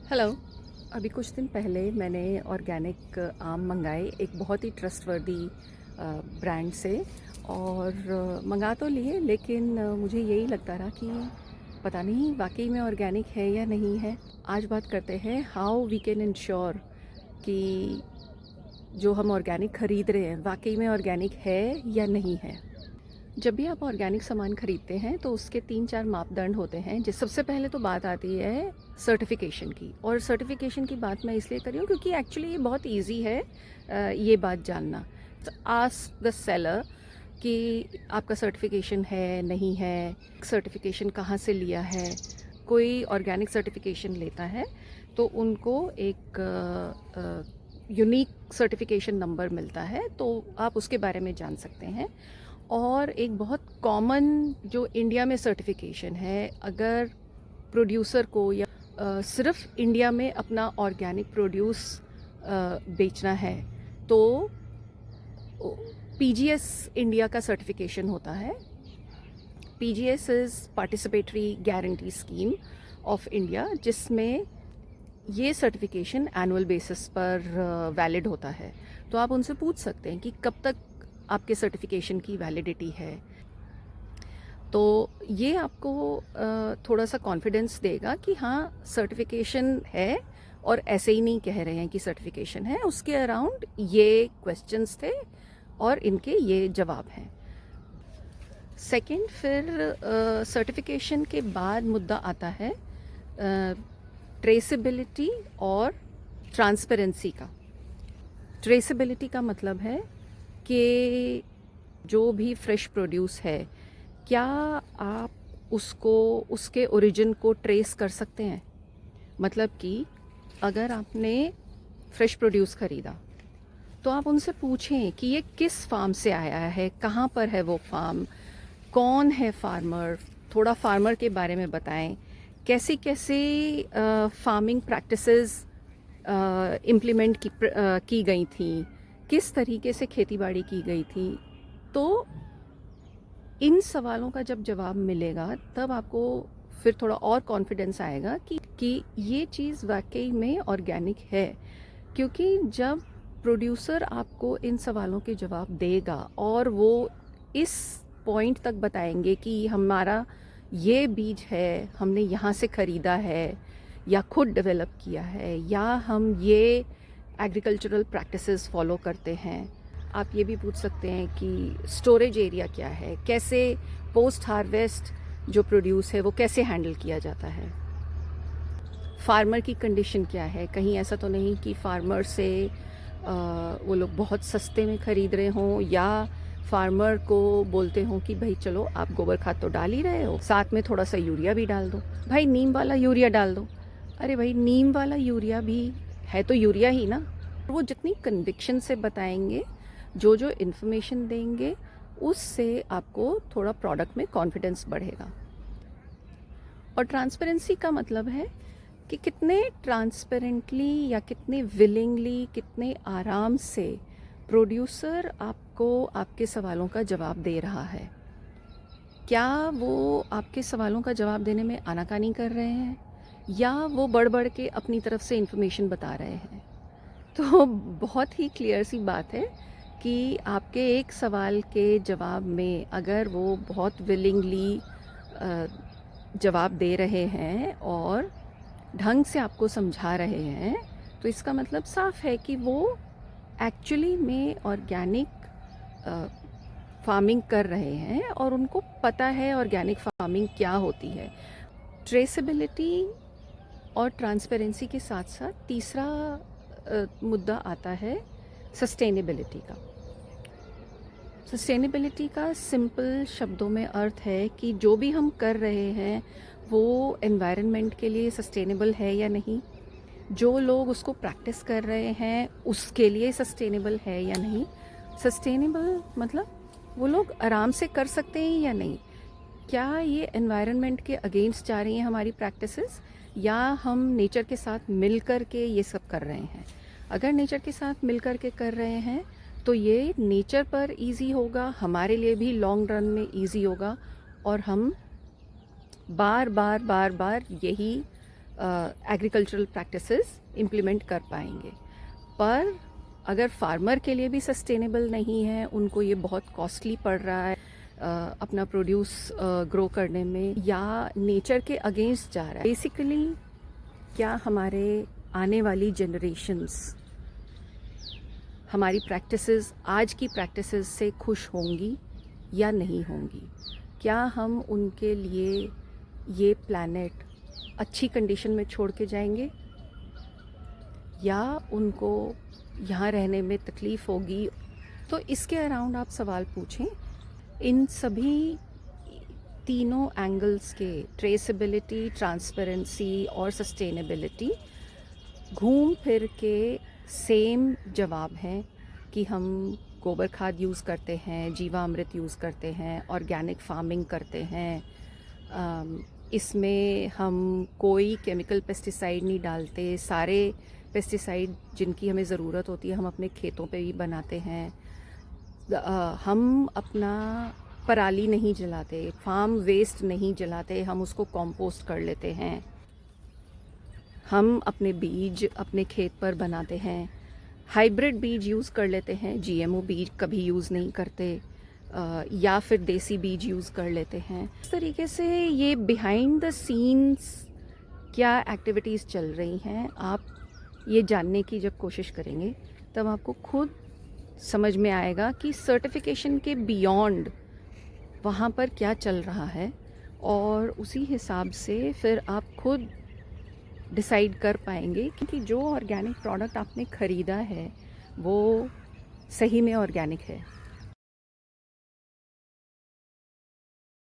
Hello. अभी कुछ दिन पहले मैंने ऑर्गेनिक आम मंगाए एक बहुत ही ट्रस्टवर्दी ब्रांड से। और मंगा तो लिए, लेकिन मुझे यही लगता रहा कि पता नहीं वाकई में ऑर्गेनिक है या नहीं है। आज बात करते हैं हाउ वी कैन इंश्योर कि जो हम ऑर्गेनिक ख़रीद रहे हैं वाकई में ऑर्गेनिक है या नहीं है। जब भी आप ऑर्गेनिक सामान ख़रीदते हैं तो उसके 3-4 मापदंड होते हैं। जिस सबसे पहले तो बात आती है सर्टिफिकेशन की। और सर्टिफिकेशन की बात मैं इसलिए कर रही हूँ क्योंकि एक्चुअली ये बहुत इजी है ये बात जानना। आस्क द सेलर कि आपका सर्टिफिकेशन है नहीं है, सर्टिफिकेशन कहाँ से लिया है। कोई ऑर्गेनिक सर्टिफिकेशन लेता है तो उनको एक यूनिक सर्टिफिकेशन नंबर मिलता है, तो आप उसके बारे में जान सकते हैं। और एक बहुत कॉमन जो इंडिया में सर्टिफिकेशन है, अगर प्रोड्यूसर को या सिर्फ इंडिया में अपना ऑर्गेनिक प्रोड्यूस बेचना है तो पीजीएस इंडिया का सर्टिफिकेशन होता है। PGS is participatory guarantee scheme of India, जिसमें ये सर्टिफिकेशन एनुअल बेसिस पर वैलिड होता है। तो आप उनसे पूछ सकते हैं कि कब तक आपके सर्टिफिकेशन की वैलिडिटी है। तो ये आपको थोड़ा सा कॉन्फिडेंस देगा कि हाँ सर्टिफिकेशन है, और ऐसे ही नहीं कह रहे हैं कि सर्टिफिकेशन है। उसके अराउंड ये क्वेश्चंस थे और इनके ये जवाब हैं। सेकंड, फिर सर्टिफिकेशन के बाद मुद्दा आता है ट्रेसेबिलिटी और ट्रांसपेरेंसी का। ट्रेसेबिलिटी का मतलब है कि जो भी फ्रेश प्रोड्यूस है, क्या आप उसको उसके ओरिजिन को ट्रेस कर सकते हैं। मतलब कि अगर आपने फ्रेश प्रोड्यूस ख़रीदा तो आप उनसे पूछें कि ये किस फार्म से आया है, कहाँ पर है वो फार्म, कौन है फार्मर, थोड़ा फार्मर के बारे में बताएं, कैसी कैसी फार्मिंग प्रैक्टिसेस इम्प्लीमेंट की गई थी, किस तरीके से खेतीबाड़ी की गई थी। तो इन सवालों का जब जवाब मिलेगा तब आपको फिर थोड़ा और कॉन्फिडेंस आएगा कि ये चीज़ वाकई में ऑर्गेनिक है। क्योंकि जब प्रोड्यूसर आपको इन सवालों के जवाब देगा और वो इस पॉइंट तक बताएंगे कि हमारा ये बीज है, हमने यहाँ से ख़रीदा है या खुद डेवलप किया है, या हम ये एग्रीकल्चरल प्रैक्टिसेस फॉलो करते हैं। आप ये भी पूछ सकते हैं कि स्टोरेज एरिया क्या है, कैसे पोस्ट हार्वेस्ट जो प्रोड्यूस है वो कैसे हैंडल किया जाता है, फार्मर की कंडीशन क्या है। कहीं ऐसा तो नहीं कि फार्मर से वो लोग बहुत सस्ते में ख़रीद रहे हों, या फार्मर को बोलते हों कि भाई चलो आप गोबर खाद तो डाल ही रहे हो, साथ में थोड़ा सा यूरिया भी डाल दो, भाई नीम वाला यूरिया डाल दो। अरे भाई नीम वाला यूरिया भी है तो यूरिया ही ना। वो जितनी कन्विक्शन से बताएंगे, जो जो इन्फॉर्मेशन देंगे, उससे आपको थोड़ा प्रोडक्ट में कॉन्फिडेंस बढ़ेगा। और ट्रांसपेरेंसी का मतलब है कि कितने ट्रांसपेरेंटली या कितने विलिंगली, कितने आराम से प्रोड्यूसर आपको आपके सवालों का जवाब दे रहा है। क्या वो आपके सवालों का जवाब देने में आनाकानी कर रहे हैं, या वो बढ़ बढ़ के अपनी तरफ से इन्फॉर्मेशन बता रहे हैं। तो बहुत ही क्लियर सी बात है कि आपके एक सवाल के जवाब में अगर वो बहुत विलिंगली जवाब दे रहे हैं और ढंग से आपको समझा रहे हैं, तो इसका मतलब साफ है कि वो एक्चुअली में ऑर्गेनिक फार्मिंग कर रहे हैं और उनको पता है ऑर्गेनिक फार्मिंग क्या होती है। ट्रेसेबिलिटी और ट्रांसपेरेंसी के साथ साथ तीसरा मुद्दा आता है सस्टेनेबिलिटी का। सस्टेनेबिलिटी का सिंपल शब्दों में अर्थ है कि जो भी हम कर रहे हैं वो एनवायरनमेंट के लिए सस्टेनेबल है या नहीं, जो लोग उसको प्रैक्टिस कर रहे हैं उसके लिए सस्टेनेबल है या नहीं। सस्टेनेबल मतलब वो लोग आराम से कर सकते हैं या नहीं, क्या ये एनवायरनमेंट के अगेंस्ट जा रही हैं हमारी प्रैक्टिसेस, या हम नेचर के साथ मिल कर के ये सब कर रहे हैं। अगर नेचर के साथ मिल कर के कर रहे हैं तो ये नेचर पर इजी होगा, हमारे लिए भी लॉन्ग रन में इजी होगा, और हम बार बार बार बार यही एग्रीकल्चरल प्रैक्टिसेस इम्प्लीमेंट कर पाएंगे। पर अगर फार्मर के लिए भी सस्टेनेबल नहीं है, उनको ये बहुत कॉस्टली पड़ रहा है अपना प्रोड्यूस ग्रो करने में, या नेचर के अगेंस्ट जा रहा है, बेसिकली क्या हमारे आने वाली जनरेशन्स हमारी प्रैक्टिसेस, आज की प्रैक्टिसेस से खुश होंगी या नहीं होंगी? क्या हम उनके लिए ये प्लैनेट अच्छी कंडीशन में छोड़ के जाएंगे, या उनको यहाँ रहने में तकलीफ़ होगी? तो इसके अराउंड आप सवाल पूछें। इन सभी तीनों एंगल्स के, ट्रेसेबिलिटी, ट्रांसपेरेंसी और सस्टेनेबिलिटी, घूम फिर के सेम जवाब हैं कि हम गोबर खाद यूज़ करते हैं, जीवामृत यूज़ करते हैं, ऑर्गेनिक फार्मिंग करते हैं, इसमें हम कोई केमिकल पेस्टिसाइड नहीं डालते, सारे पेस्टिसाइड जिनकी हमें ज़रूरत होती है हम अपने खेतों पे ही बनाते हैं, हम अपना पराली नहीं जलाते, फार्म वेस्ट नहीं जलाते, हम उसको कंपोस्ट कर लेते हैं, हम अपने बीज अपने खेत पर बनाते हैं, हाइब्रिड बीज यूज़ कर लेते हैं, जीएमओ बीज कभी यूज़ नहीं करते, या फिर देसी बीज यूज़ कर लेते हैं। इस तरीके से ये बिहाइंड द सीन्स क्या एक्टिविटीज़ चल रही हैं, आप ये जानने की जब कोशिश करेंगे तब आपको खुद समझ में आएगा कि सर्टिफिकेशन के बियॉन्ड वहाँ पर क्या चल रहा है, और उसी हिसाब से फिर आप खुद डिसाइड कर पाएंगे कि जो ऑर्गेनिक प्रोडक्ट आपने ख़रीदा है वो सही में ऑर्गेनिक है।